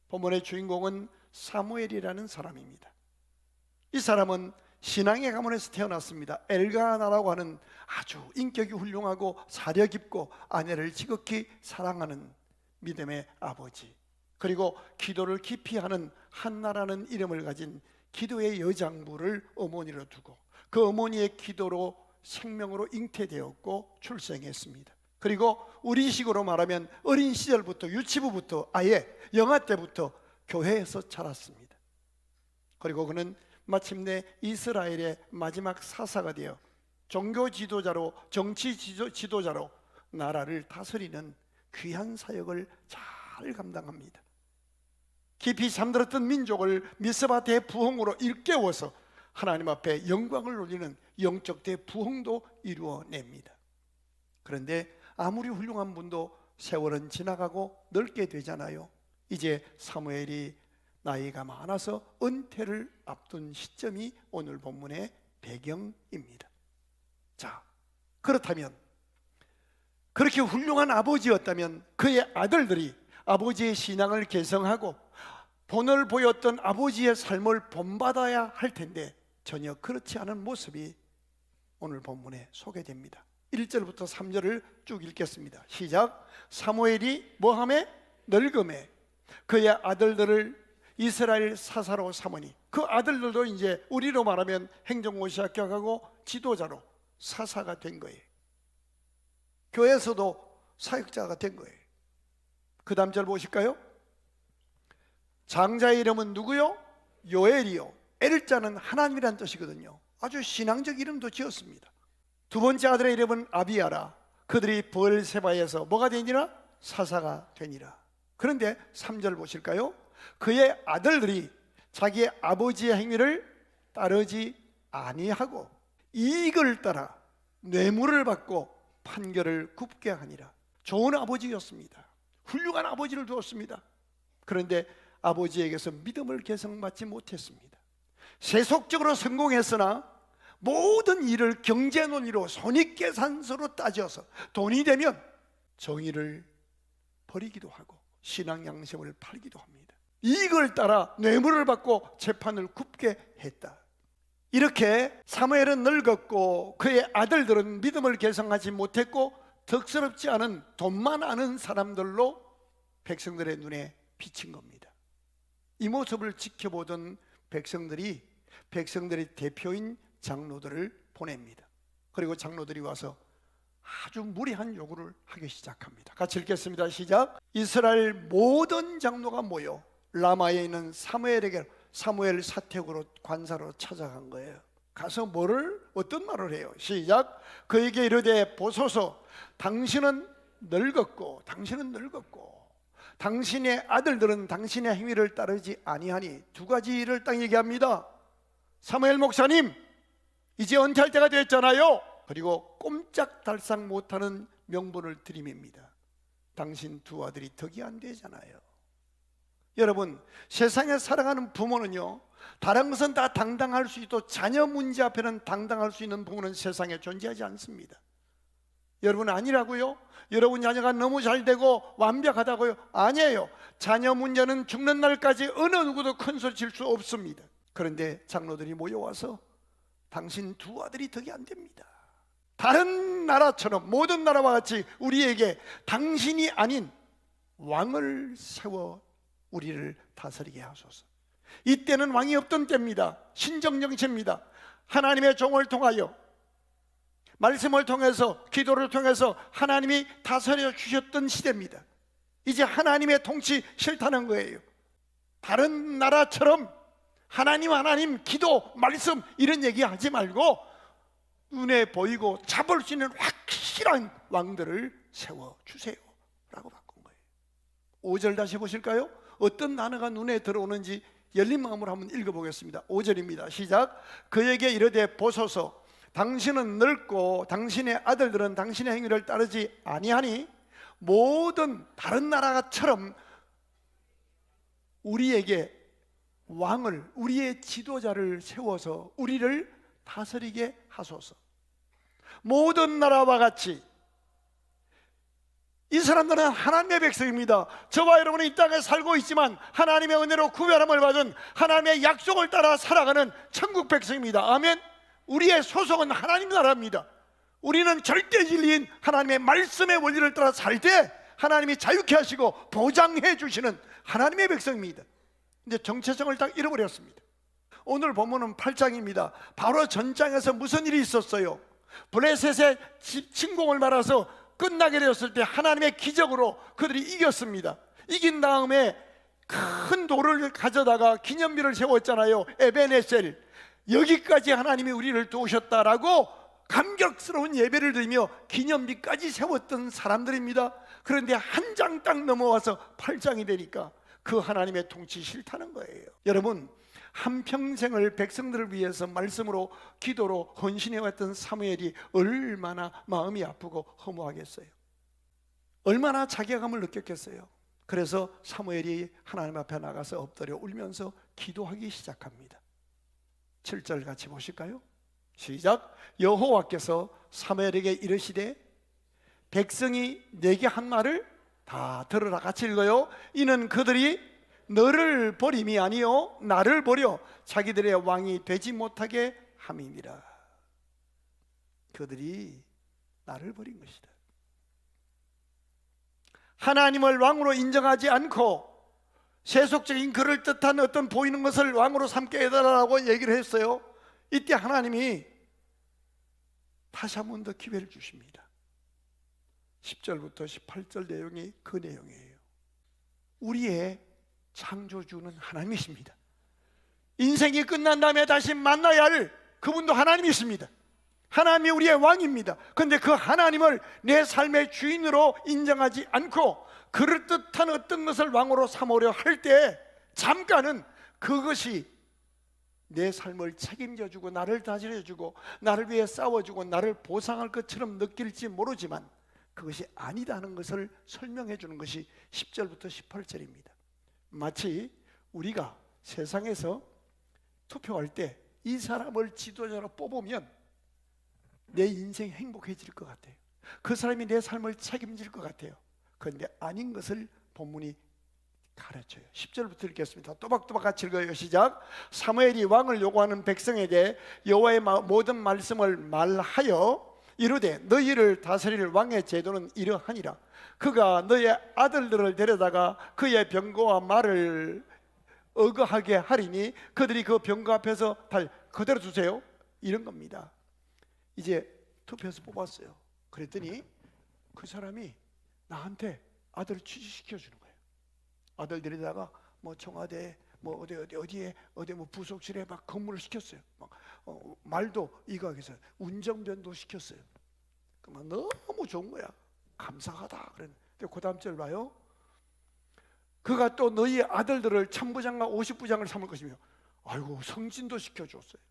본문의 주인공은 사무엘이라는 사람입니다. 이 사람은 신앙의 가문에서 태어났습니다. 엘가나라고 하는 아주 인격이 훌륭하고 사려 깊고 아내를 지극히 사랑하는 믿음의 아버지, 그리고 기도를 깊이 하는 한나라는 이름을 가진 기도의 여장부를 어머니로 두고 그 어머니의 기도로 생명으로 잉태되었고 출생했습니다. 그리고 우리식으로 말하면 어린 시절부터, 유치부부터, 아예 영아 때부터 교회에서 자랐습니다. 그리고 그는 마침내 이스라엘의 마지막 사사가 되어 종교 지도자로, 정치 지도자로 나라를 다스리는 귀한 사역을 잘 감당합니다. 깊이 잠들었던 민족을 미스바 대부흥으로 일깨워서 하나님 앞에 영광을 올리는 영적 대부흥도 이루어냅니다. 그런데 아무리 훌륭한 분도 세월은 지나가고 늙게 되잖아요. 이제 사무엘이 나이가 많아서 은퇴를 앞둔 시점이 오늘 본문의 배경입니다. 자, 그렇다면 그렇게 훌륭한 아버지였다면 그의 아들들이 아버지의 신앙을 계승하고 본을 보였던 아버지의 삶을 본받아야 할 텐데 전혀 그렇지 않은 모습이 오늘 본문에 소개됩니다. 1절부터 3절을 쭉 읽겠습니다. 시작. 사무엘이 뭐하매? 늙음에 그의 아들들을 이스라엘 사사로 삼으니, 그 아들들도 이제 우리로 말하면 행정고시 합격하고 지도자로 사사가 된 거예요. 교회에서도 사역자가 된 거예요. 그 다음 절 보실까요? 장자의 이름은 누구요? 요엘이요. 엘자는 하나님이란 뜻이거든요. 아주 신앙적 이름도 지었습니다. 두 번째 아들의 이름은 아비야라. 그들이 브엘세바에서 뭐가 되니라? 사사가 되니라. 그런데 3절 보실까요? 그의 아들들이 자기의 아버지의 행위를 따르지 아니하고 이익을 따라 뇌물을 받고 판결을 굽게 하니라. 좋은 아버지였습니다. 훌륭한 아버지를 두었습니다. 그런데 아버지에게서 믿음을 계승받지 못했습니다. 세속적으로 성공했으나 모든 일을 경제 논리로 손익계산서로 따져서 돈이 되면 정의를 버리기도 하고 신앙 양심을 팔기도 합니다. 이익을 따라 뇌물을 받고 재판을 굽게 했다. 이렇게 사무엘은 늙었고 그의 아들들은 믿음을 계승하지 못했고 덕스럽지 않은 돈만 아는 사람들로 백성들의 눈에 비친 겁니다. 이 모습을 지켜보던 백성들의 대표인 장로들을 보냅니다. 그리고 장로들이 와서 아주 무리한 요구를 하기 시작합니다. 같이 읽겠습니다. 시작. 이스라엘 모든 장로가 모여 라마에 있는 사무엘 사택으로 관사로 찾아간 거예요. 가서 어떤 말을 해요? 시작. 그에게 이르되 보소서, 당신은 늙었고 당신의 아들들은 당신의 행위를 따르지 아니하니. 두 가지를 딱 얘기합니다. 사무엘 목사님, 이제 은퇴할 때가 됐잖아요. 그리고 꼼짝달싹 못하는 명분을 들이밉니다. 당신 두 아들이 덕이 안 되잖아요. 여러분, 세상에 살아가는 부모는요, 다른 것은 다 당당할 수 있도 자녀 문제 앞에는 당당할 수 있는 부모는 세상에 존재하지 않습니다. 여러분 아니라고요? 여러분 자녀가 너무 잘 되고 완벽하다고요? 아니에요. 자녀 문제는 죽는 날까지 어느 누구도 큰 소리 칠 수 없습니다. 그런데 장로들이 모여와서 당신 두 아들이 덕이 안 됩니다. 다른 나라처럼 모든 나라와 같이 우리에게 당신이 아닌 왕을 세워 우리를 다스리게 하소서. 이때는 왕이 없던 때입니다. 신정정체입니다. 하나님의 종을 통하여, 말씀을 통해서, 기도를 통해서 하나님이 다스려 주셨던 시대입니다. 이제 하나님의 통치 싫다는 거예요. 다른 나라처럼 하나님, 기도, 말씀 이런 얘기 하지 말고 눈에 보이고 잡을 수 있는 확실한 왕들을 세워주세요 라고 바꾼 거예요. 5절 다시 보실까요? 어떤 단어가 눈에 들어오는지 열린 마음으로 한번 읽어보겠습니다. 5절입니다. 시작. 그에게 이르되 보소서, 당신은 늙고 당신의 아들들은 당신의 행위를 따르지 아니하니 모든 다른 나라처럼 우리에게 왕을, 우리의 지도자를 세워서 우리를 다스리게 하소서. 모든 나라와 같이 이 사람들은 하나님의 백성입니다. 저와 여러분은 이 땅에 살고 있지만 하나님의 은혜로 구별함을 받은 하나님의 약속을 따라 살아가는 천국 백성입니다. 아멘. 우리의 소속은 하나님 나라입니다. 우리는 절대 진리인 하나님의 말씀의 원리를 따라 살 때 하나님이 자유케 하시고 보장해 주시는 하나님의 백성입니다. 이제 정체성을 딱 잃어버렸습니다. 오늘 본문은 8장입니다. 바로 전장에서 무슨 일이 있었어요? 블레셋의 침공을 말아서 끝나게 되었을 때 하나님의 기적으로 그들이 이겼습니다. 이긴 다음에 큰 돌을 가져다가 기념비를 세웠잖아요. 에베네셀. 여기까지 하나님이 우리를 도우셨다라고 감격스러운 예배를 드리며 기념비까지 세웠던 사람들입니다. 그런데 한 장 딱 넘어와서 8장이 되니까 그 하나님의 통치 싫다는 거예요. 여러분, 한평생을 백성들을 위해서 말씀으로 기도로 헌신해왔던 사무엘이 얼마나 마음이 아프고 허무하겠어요. 얼마나 자괴감을 느꼈겠어요. 그래서 사무엘이 하나님 앞에 나가서 엎드려 울면서 기도하기 시작합니다. 7절 같이 보실까요? 시작. 여호와께서 사무엘에게 이르시되 백성이 내게 한 말을 다 들으라. 같이 읽어요. 이는 그들이 너를 버림이 아니요 나를 버려 자기들의 왕이 되지 못하게 함이니라. 그들이 나를 버린 것이다. 하나님을 왕으로 인정하지 않고 세속적인 그럴듯한 어떤 보이는 것을 왕으로 삼게 해달라고 얘기를 했어요. 이때 하나님이 다시 한 번 더 기회를 주십니다. 10절부터 18절 내용이 그 내용이에요. 우리의 창조주는 하나님이십니다. 인생이 끝난 다음에 다시 만나야 할 그분도 하나님이십니다. 하나님이 우리의 왕입니다. 그런데 그 하나님을 내 삶의 주인으로 인정하지 않고 그럴듯한 어떤 것을 왕으로 삼으려 할 때 잠깐은 그것이 내 삶을 책임져주고 나를 다스려주고 나를 위해 싸워주고 나를 보상할 것처럼 느낄지 모르지만 그것이 아니다는 것을 설명해 주는 것이 10절부터 18절입니다. 마치 우리가 세상에서 투표할 때 이 사람을 지도자로 뽑으면 내 인생이 행복해질 것 같아요. 그 사람이 내 삶을 책임질 것 같아요. 그런데 아닌 것을 본문이 가르쳐요. 10절부터 읽겠습니다. 또박또박 같이 읽어요. 시작. 사무엘이 왕을 요구하는 백성에게 여호와의 모든 말씀을 말하여 이르되 너희를 다스릴 왕의 제도는 이러하니라. 그가 너의 아들들을 데려다가 그의 병거와 말을 어거하게 하리니 그들이 그 병거 앞에서 그대로 두세요. 이런 겁니다. 이제 투표해서 뽑았어요. 그랬더니 그 사람이 나한테 아들을 취직시켜 주는 거예요. 아들 데리다가 뭐 청와대 뭐 어디에 뭐 부속실에 막 근무를 시켰어요. 막 말도 이거하겠어요. 운전변도 시켰어요. 그만 너무 좋은 거야. 감사하다. 그랬는데 그 다음 절 봐요. 그가 또 너희 아들들을 천부장과 50부장을 삼을 것이며, 아이고 성진도 시켜줬어요.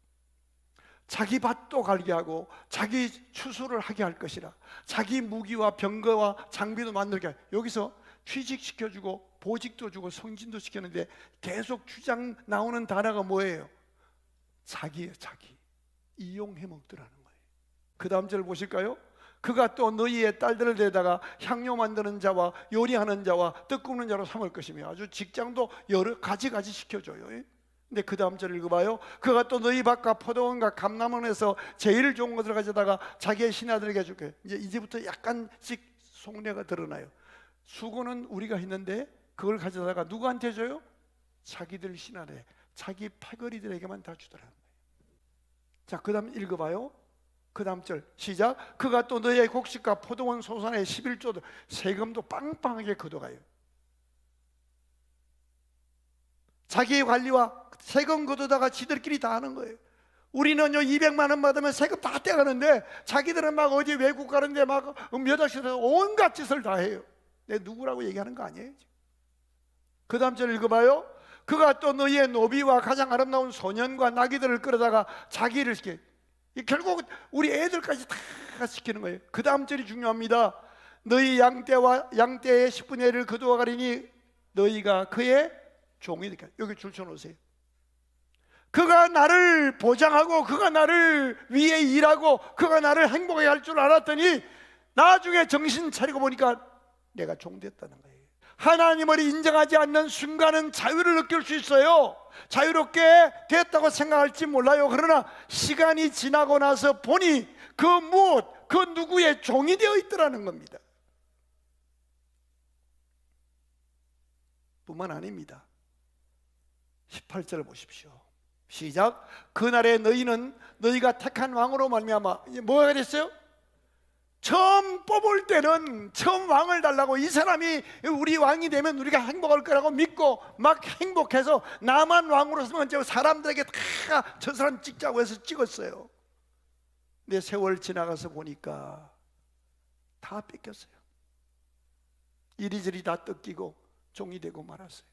자기 밭도 갈게 하고 자기 추수를 하게 할 것이라. 자기 무기와 병거와 장비도 만들게. 여기서 취직시켜주고 보직도 주고 성진도 시켰는데 계속 주장 나오는 단어가 뭐예요? 자기예요. 자기. 이용해 먹더라는 거예요. 그 다음 절 보실까요? 그가 또 너희의 딸들을 데다가 향료 만드는 자와 요리하는 자와 떡 굽는 자로 삼을 것이며, 아주 직장도 여러 가지 시켜줘요. 근데 그 다음 절 읽어봐요. 그가 또 너희 밭과 포도원과 감람원에서 제일 좋은 것을 가져다가 자기의 신하들에게 줄게. 이제부터 약간씩 속내가 드러나요. 수고는 우리가 했는데 그걸 가져다가 누구한테 줘요? 자기들 신하래, 자기 패거리들에게만 다 주더라는 거예요. 자, 그 다음 읽어봐요. 그 다음 절 시작. 그가 또 너희의 곡식과 포도원 소산의 11조도 세금도 빵빵하게 걷어가요. 자기의 관리와 세금 걷어다가 지들끼리 다 하는 거예요. 우리는요 200만 원 받으면 세금 다 떼가는데 자기들은 막 어디 외국 가는데 막 몇 억씩에서 온갖 짓을 다 해요. 내 누구라고 얘기하는 거 아니에요. 그 다음 절 읽어봐요. 그가 또 너희의 노비와 가장 아름다운 소년과 나귀들을 끌어다가 자기를 시켜. 결국 우리 애들까지 다 시키는 거예요. 그 다음 절이 중요합니다. 너희 양떼와 양떼의 10분의 1을 거두어 가리니 너희가 그의 종이 되니까. 여기 줄 쳐놓으세요. 그가 나를 보장하고 그가 나를 위해 일하고 그가 나를 행복하게 할 줄 알았더니 나중에 정신 차리고 보니까 내가 종됐다는 거예요. 하나님을 인정하지 않는 순간은 자유를 느낄 수 있어요. 자유롭게 됐다고 생각할지 몰라요. 그러나 시간이 지나고 나서 보니 그 무엇, 그 누구의 종이 되어 있더라는 겁니다. 뿐만 아닙니다. 18절을 보십시오. 시작. 그날에 너희는 너희가 택한 왕으로 말미암아, 뭐가 됐어요? 처음 뽑을 때는 처음 왕을 달라고, 이 사람이 우리 왕이 되면 우리가 행복할 거라고 믿고 막 행복해서 나만 왕으로 서면 사람들에게 다 저 사람 찍자고 해서 찍었어요. 근데 세월 지나가서 보니까 다 뺏겼어요. 이리저리 다 뜯기고 종이 되고 말았어요.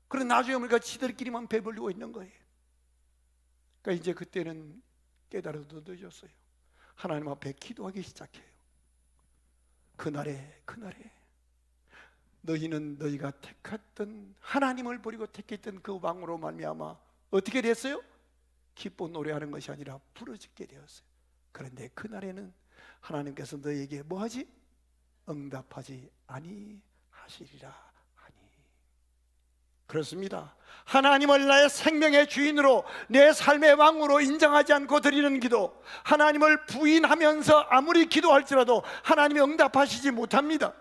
그래 나중에 보니까 지들끼리만 배불리고 있는 거예요. 그러니까 이제 그때는 깨달아도 늦었어요. 하나님 앞에 기도하기 시작해요. 그날에 너희는 너희가 택했던, 하나님을 버리고 택했던 그 왕으로 말미암아 어떻게 됐어요? 기뻐 노래하는 것이 아니라 부르짖게 되었어요. 그런데 그날에는 하나님께서 너희에게 뭐하지? 응답하지 아니하시리라. 그렇습니다. 하나님을 나의 생명의 주인으로, 내 삶의 왕으로 인정하지 않고 드리는 기도, 하나님을 부인하면서 아무리 기도할지라도 하나님이 응답하시지 못합니다.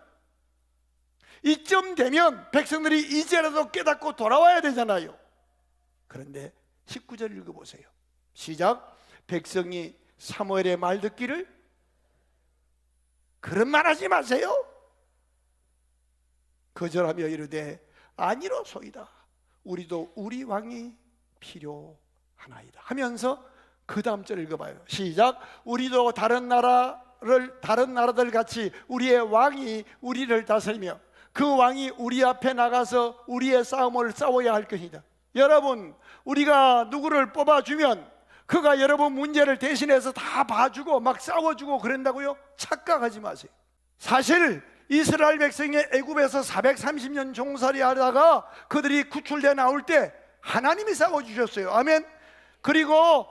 이쯤 되면 백성들이 이제라도 깨닫고 돌아와야 되잖아요. 그런데 19절 읽어보세요. 시작. 백성이 사무엘의 말 듣기를, 그런 말 하지 마세요. 거절하며 이르되 아니로소이다. 우리도 우리 왕이 필요하나이다 하면서 그 다음 절 읽어봐요. 시작. 우리도 다른 나라들 같이 우리의 왕이 우리를 다스리며 그 왕이 우리 앞에 나가서 우리의 싸움을 싸워야 할 것이다. 여러분, 우리가 누구를 뽑아주면 그가 여러분 문제를 대신해서 다 봐주고 막 싸워주고 그런다고요? 착각하지 마세요. 사실 이스라엘 백성이 애굽에서 430년 종살이 하다가 그들이 구출돼 나올 때 하나님이 싸워주셨어요. 아멘. 그리고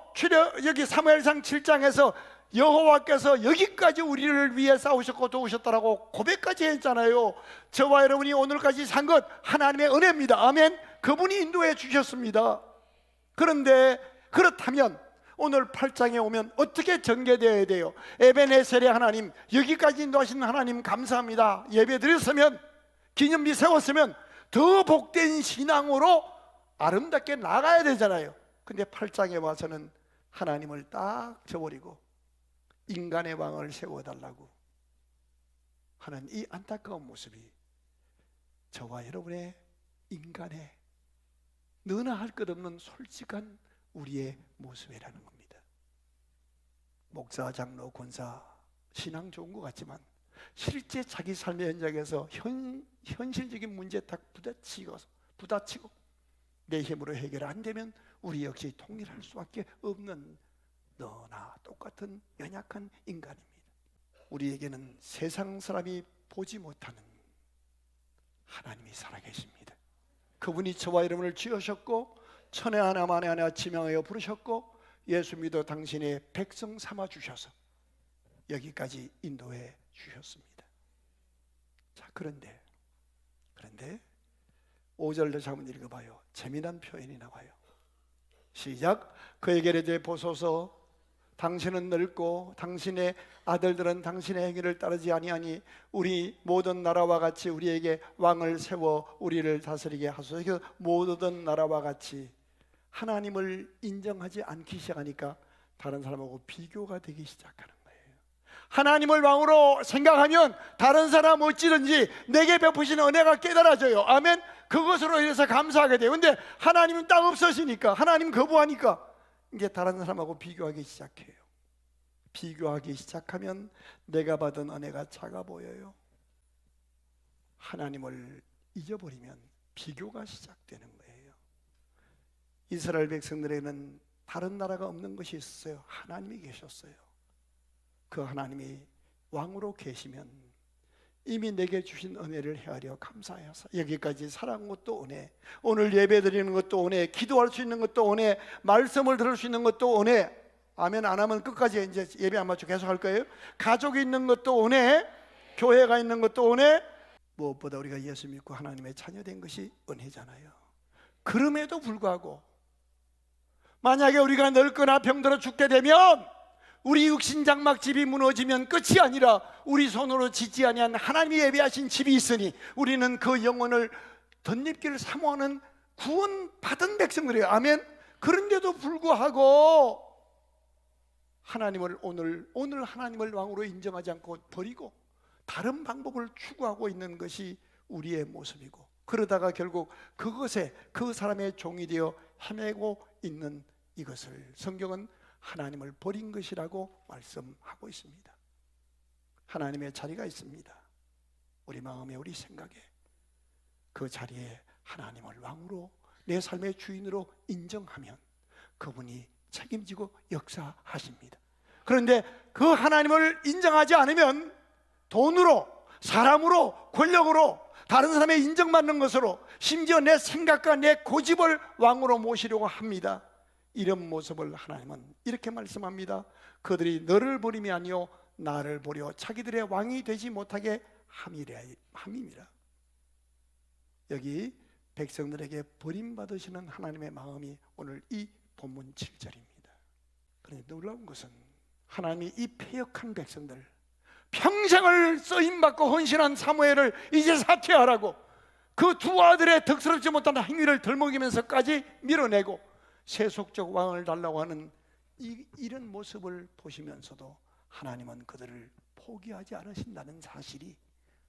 여기 사무엘상 7장에서 여호와께서 여기까지 우리를 위해 싸우셨고 도우셨다라고 고백까지 했잖아요. 저와 여러분이 오늘까지 산 것 하나님의 은혜입니다. 아멘. 그분이 인도해 주셨습니다. 그런데 그렇다면 오늘 8장에 오면 어떻게 전개되어야 돼요? 에베네셀의 하나님, 여기까지 인도하신 하나님 감사합니다. 예배 드렸으면, 기념비 세웠으면 더 복된 신앙으로 아름답게 나가야 되잖아요. 근데 8장에 와서는 하나님을 딱 저버리고 인간의 왕을 세워달라고 하는 이 안타까운 모습이 저와 여러분의 인간의 너나 할 것 없는 솔직한 우리의 모습이라는 겁니다. 목사, 장로, 권사 신앙 좋은 것 같지만 실제 자기 삶의 현장에서 현실적인 문제에 딱 부딪히고 내 힘으로 해결 안 되면 우리 역시 통일할 수밖에 없는 너나 똑같은 연약한 인간입니다. 우리에게는 세상 사람이 보지 못하는 하나님이 살아계십니다. 그분이 저와 여러분을 지으셨고 천에 하나 만에 하나 지명하여 부르셨고 예수 믿어 당신의 백성 삼아 주셔서 여기까지 인도해 주셨습니다. 자, 그런데 5절 다시 한번 읽어봐요. 재미난 표현이 나와요. 시작. 그에게 이르되 보소서, 당신은 늙고 당신의 아들들은 당신의 행위를 따르지 아니하니 우리 모든 나라와 같이 우리에게 왕을 세워 우리를 다스리게 하소서. 모든 나라와 같이 하나님을 인정하지 않기 시작하니까 다른 사람하고 비교가 되기 시작하는 거예요. 하나님을 왕으로 생각하면 다른 사람 어찌든지 내게 베푸신 은혜가 깨달아져요. 아멘. 그것으로 인해서 감사하게 돼요. 근데 하나님은 딱 없어지니까, 하나님 거부하니까 이제 다른 사람하고 비교하기 시작해요. 비교하기 시작하면 내가 받은 은혜가 작아 보여요. 하나님을 잊어버리면 비교가 시작되는 거예요. 이스라엘 백성들에게는 다른 나라가 없는 것이 있었어요. 하나님이 계셨어요. 그 하나님이 왕으로 계시면 이미 내게 주신 은혜를 헤아려 감사해서 여기까지 살아온 것도 은혜, 오늘 예배 드리는 것도 은혜, 기도할 수 있는 것도 은혜, 말씀을 들을 수 있는 것도 은혜. 아멘. 안 하면 끝까지 이제 예배 안 맞추고 계속 할 거예요. 가족이 있는 것도 은혜, 교회가 있는 것도 은혜, 무엇보다 우리가 예수 믿고 하나님의 자녀된 것이 은혜잖아요. 그럼에도 불구하고 만약에 우리가 늙거나 병들어 죽게 되면 우리 육신 장막집이 무너지면 끝이 아니라 우리 손으로 짓지 아니한 하나님이 예비하신 집이 있으니 우리는 그 영혼을 덧입기를 사모하는 구원받은 백성들이에요. 아멘. 그런데도 불구하고 하나님을 오늘 하나님을 왕으로 인정하지 않고 버리고 다른 방법을 추구하고 있는 것이 우리의 모습이고, 그러다가 결국 그것에 그 사람의 종이 되어 헤매고 있는 이것을 성경은 하나님을 버린 것이라고 말씀하고 있습니다. 하나님의 자리가 있습니다. 우리 마음에, 우리 생각에 그 자리에 하나님을 왕으로 내 삶의 주인으로 인정하면 그분이 책임지고 역사하십니다. 그런데 그 하나님을 인정하지 않으면 돈으로, 사람으로, 권력으로, 다른 사람의 인정받는 것으로, 심지어 내 생각과 내 고집을 왕으로 모시려고 합니다. 이런 모습을 하나님은 이렇게 말씀합니다. 그들이 너를 버림이 아니요 나를 버려 자기들의 왕이 되지 못하게 함이니라. 여기 백성들에게 버림받으시는 하나님의 마음이 오늘 이 본문 7절입니다. 그런데 놀라운 것은 하나님이 이 패역한 백성들, 평생을 쓰임받고 헌신한 사무엘을 이제 사퇴하라고 그 두 아들의 덕스럽지 못한 행위를 덜먹이면서까지 밀어내고 세속적 왕을 달라고 하는 이런 모습을 보시면서도 하나님은 그들을 포기하지 않으신다는 사실이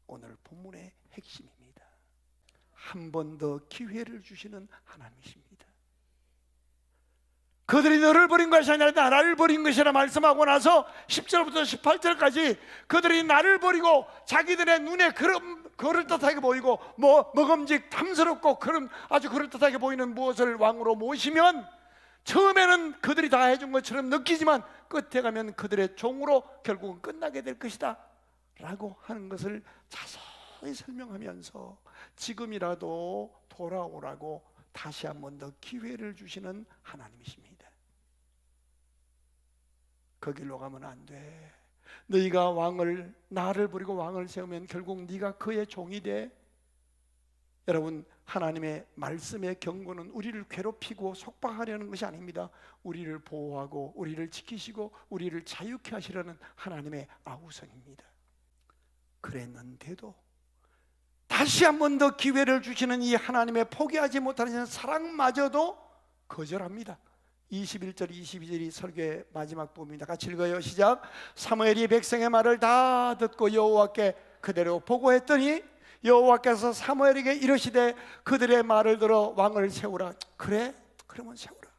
오늘 본문의 핵심입니다. 한 번 더 기회를 주시는 하나님이십니다. 그들이 너를 버린 것이 아니라 나를 버린 것이라 말씀하고 나서 10절부터 18절까지 그들이 나를 버리고 자기들의 눈에 그럴듯하게 보이고 먹음직 탐스럽고 그런 아주 그럴듯하게 보이는 무엇을 왕으로 모시면 처음에는 그들이 다 해준 것처럼 느끼지만 끝에 가면 그들의 종으로 결국은 끝나게 될 것이다 라고 하는 것을 자세히 설명하면서 지금이라도 돌아오라고 다시 한 번 더 기회를 주시는 하나님이십니다. 그 길로 가면 안 돼. 너희가 나를 버리고 왕을 세우면 결국 네가 그의 종이 돼. 여러분, 하나님의 말씀의 경고는 우리를 괴롭히고 속박하려는 것이 아닙니다. 우리를 보호하고 우리를 지키시고 우리를 자유케 하시려는 하나님의 아우성입니다. 그랬는데도 다시 한 번 더 기회를 주시는 이 하나님의 포기하지 못하는 사랑마저도 거절합니다. 21절 22절이 설교의 마지막 부분입니다. 같이 읽어요. 시작. 사무엘이 백성의 말을 다 듣고 여호와께 그대로 보고했더니 여호와께서 사무엘에게 이르시되 그들의 말을 들어 왕을 세우라. 그래? 그러면 세우라.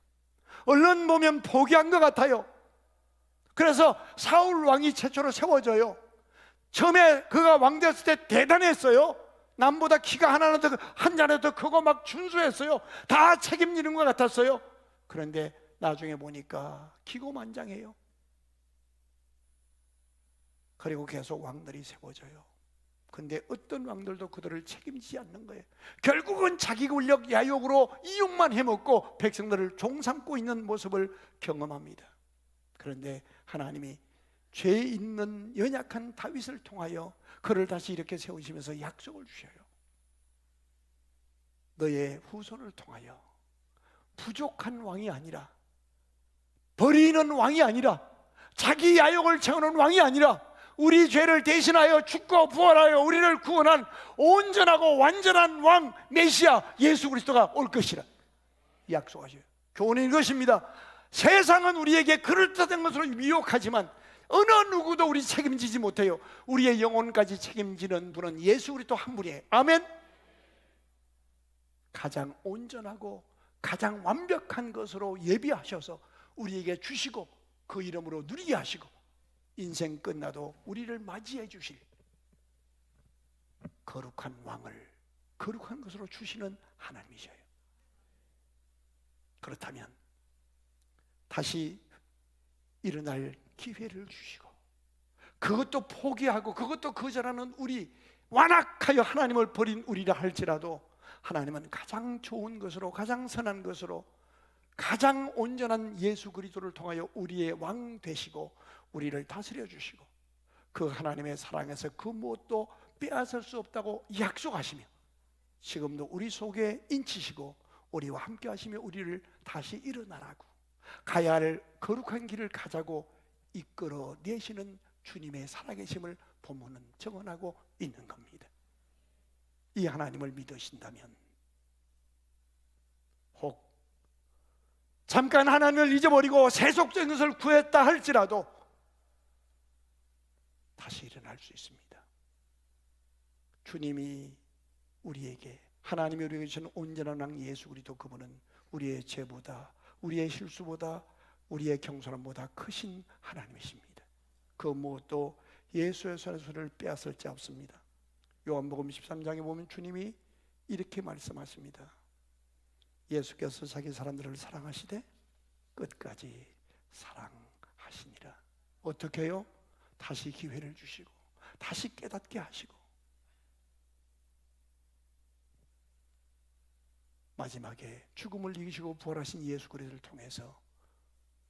얼른 보면 포기한 것 같아요. 그래서 사울 왕이 최초로 세워져요. 처음에 그가 왕 됐을 때 대단했어요. 남보다 키가 한 자네 더 크고 막 준수했어요. 다 책임지는 것 같았어요. 그런데 나중에 보니까 기고만장해요. 그리고 계속 왕들이 세워져요. 근데 어떤 왕들도 그들을 책임지지 않는 거예요. 결국은 자기 권력 야욕으로 이용만 해먹고 백성들을 종삼고 있는 모습을 경험합니다. 그런데 하나님이 죄 있는 연약한 다윗을 통하여 그를 다시 이렇게 세우시면서 약속을 주셔요. 너의 후손을 통하여 부족한 왕이 아니라, 버리는 왕이 아니라, 자기 야욕을 채우는 왕이 아니라 우리 죄를 대신하여 죽고 부활하여 우리를 구원한 온전하고 완전한 왕 메시아 예수 그리스도가 올 것이라 약속하셔요. 교훈은 이것입니다. 세상은 우리에게 그럴듯한 것으로 미혹하지만 어느 누구도 우리 책임지지 못해요. 우리의 영혼까지 책임지는 분은 예수 그리스도 한 분이에요. 아멘. 가장 온전하고 가장 완벽한 것으로 예비하셔서 우리에게 주시고 그 이름으로 누리게 하시고 인생 끝나도 우리를 맞이해 주실 거룩한 왕을 거룩한 것으로 주시는 하나님이셔요. 그렇다면 다시 일어날 기회를 주시고 그것도 포기하고 그것도 거절하는 우리, 완악하여 하나님을 버린 우리라 할지라도 하나님은 가장 좋은 것으로, 가장 선한 것으로, 가장 온전한 예수 그리스도를 통하여 우리의 왕 되시고 우리를 다스려 주시고 그 하나님의 사랑에서 그 무엇도 빼앗을 수 없다고 약속하시며 지금도 우리 속에 인치시고 우리와 함께 하시며 우리를 다시 일어나라고 가야 할 거룩한 길을 가자고 이끌어 내시는 주님의 살아계심을 본문은 증언하고 있는 겁니다. 이 하나님을 믿으신다면 혹 잠깐 하나님을 잊어버리고 세속적인 것을 구했다 할지라도 다시 일어날 수 있습니다. 주님이 우리에게, 하나님이 우리에게 주신 온전한 왕 예수 그리스도, 그분은 우리의 죄보다, 우리의 실수보다, 우리의 경솔함보다 크신 하나님이십니다. 그 무엇도 예수의 손에서를 빼앗을 자 없습니다. 요한복음 13장에 보면 주님이 이렇게 말씀하십니다. 예수께서 자기 사람들을 사랑하시되 끝까지 사랑하시니라. 어떻게 해요? 다시 기회를 주시고 다시 깨닫게 하시고 마지막에 죽음을 이기시고 부활하신 예수 그리스도를 통해서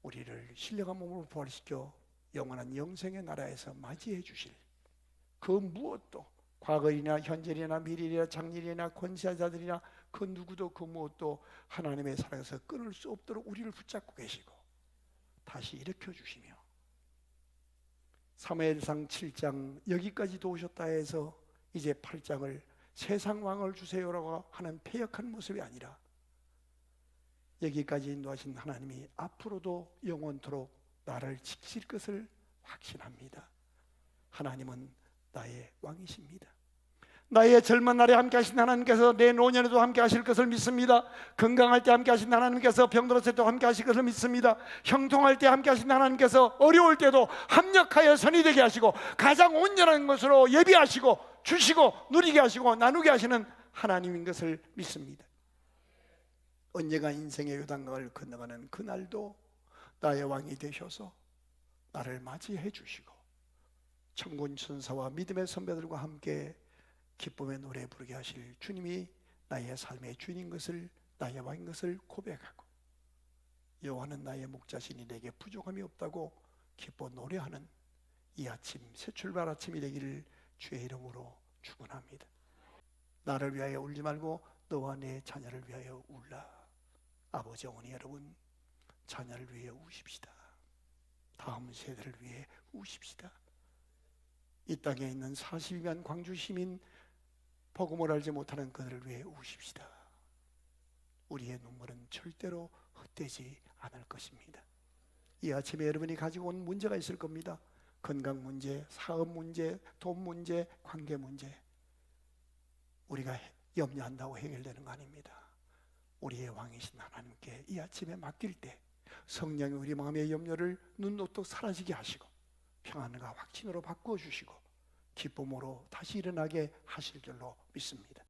우리를 신령한 몸으로 부활시켜 영원한 영생의 나라에서 맞이해 주실 그 무엇도, 과거이나 현재이나 미래이나 장래이나 권세자들이나 그 누구도 그 무엇도 하나님의 사랑에서 끊을 수 없도록 우리를 붙잡고 계시고 다시 일으켜 주시며 사무엘상 7장 여기까지 도우셨다 해서 이제 8장을 세상 왕을 주세요라고 하는 패역한 모습이 아니라 여기까지 인도하신 하나님이 앞으로도 영원토록 나를 지키실 것을 확신합니다. 하나님은 나의 왕이십니다. 나의 젊은 날에 함께 하신 하나님께서 내 노년에도 함께 하실 것을 믿습니다. 건강할 때 함께 하신 하나님께서 병들었을 때도 함께 하실 것을 믿습니다. 형통할 때 함께 하신 하나님께서 어려울 때도 합력하여 선이 되게 하시고 가장 온전한 것으로 예비하시고 주시고 누리게 하시고 나누게 하시는 하나님인 것을 믿습니다. 언젠가 인생의 요단강을 건너가는 그날도 나의 왕이 되셔서 나를 맞이해 주시고 천군 천사와 믿음의 선배들과 함께 기쁨의 노래 부르게 하실 주님이 나의 삶의 주인인 것을, 나의 왕인 것을 고백하고 여호와는 나의 목자시니 내게 부족함이 없다고 기뻐 노래하는 이 아침, 새 출발 아침이 되기를 주의 이름으로 축원합니다. 나를 위하여 울지 말고 너와 내 자녀를 위하여 울라. 아버지 어머니 여러분, 자녀를 위해 우십시다. 다음 세대를 위해 우십시다. 이 땅에 있는 42만 광주 시민, 복음을 알지 못하는 그들을 위해 우십시다. 우리의 눈물은 절대로 헛되지 않을 것입니다. 이 아침에 여러분이 가지고 온 문제가 있을 겁니다. 건강 문제, 사업 문제, 돈 문제, 관계 문제. 우리가 염려한다고 해결되는 거 아닙니다. 우리의 왕이신 하나님께 이 아침에 맡길 때 성령이 우리 마음의 염려를 눈노떡 사라지게 하시고 평안과 확신으로 바꾸어 주시고 기쁨으로 다시 일어나게 하실 줄로 믿습니다.